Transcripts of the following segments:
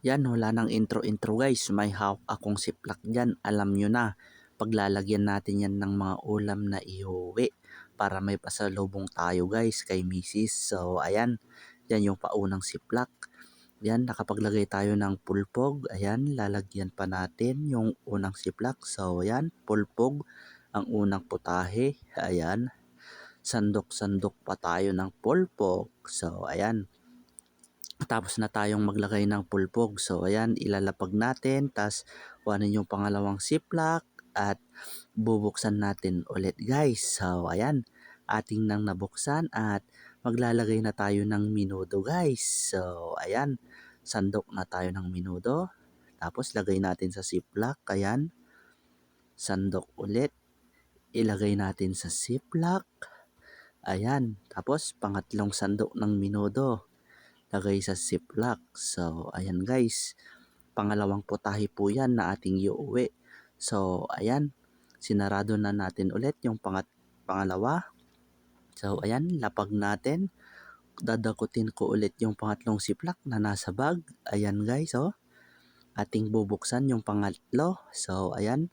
Yan, wala nang intro-intro guys. May hawak akong siplak dyan. Alam nyo na, paglalagyan natin yan ng mga ulam na iuwi para may pasalubong tayo guys kay misis. So ayan, yan yung paunang siplak. Yan, nakapaglagay tayo ng pulpog. Ayan, lalagyan pa natin yung unang siplak. So ayan, pulpog ang unang putahe. Ayan, sandok-sandok pa tayo ng pulpog. So ayan, tapos na tayong maglagay ng pulpog. So ayan, ilalapag natin. Tapos kuhanin yung pangalawang siplak at bubuksan natin ulit guys. So ayan, ating nang nabuksan at maglalagay na tayo ng minudo guys. So ayan, sandok na tayo ng minudo. Tapos lagay natin sa siplak. Ayan, sandok ulit. Ilagay natin sa siplak. Ayan, tapos pangatlong sandok ng minudo. Lagay sa siplak. So, ayan guys. Pangalawang putahe po yan na ating iuwi. So, ayan. Sinarado na natin ulit yung pangalawa. So, ayan. Lapag natin. Dadakutin ko ulit yung pangatlong siplak na nasa bag. Ayan guys, oh. Ating bubuksan yung pangatlo. So, ayan.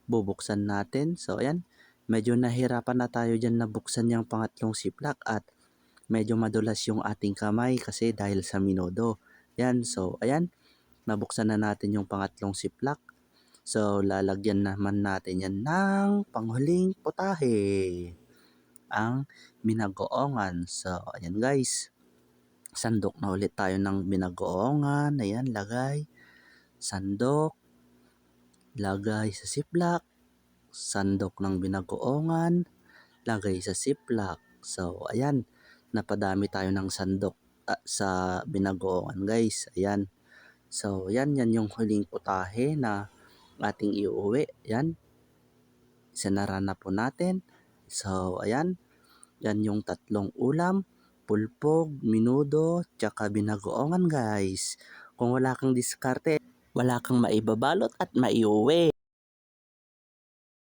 Bubuksan natin. So, ayan. Medyo nahirapan na tayo dyan na buksan yung pangatlong siplak at medyo madulas yung ating kamay kasi dahil sa minudo. Yan, so ayan, nabuksan na natin yung pangatlong siplak. So lalagyan naman natin yan ng panghuling putahe, ang binagoongan. So ayan guys, sandok na ulit tayo ng binagoongan. Ayan, lagay, sandok, lagay sa siplak, sandok ng binagoongan, lagay sa siplak. So ayan, napadami tayo ng sandok sa binagoongan guys. Ayan. So yan yung huling putahe na ating iuwi. Yan. Sinara na po natin. So ayan. Yan yung tatlong ulam. Pulpog, minudo, tsaka binagoongan guys. Kung wala kang diskarte, wala kang maibabalot at maiuwi.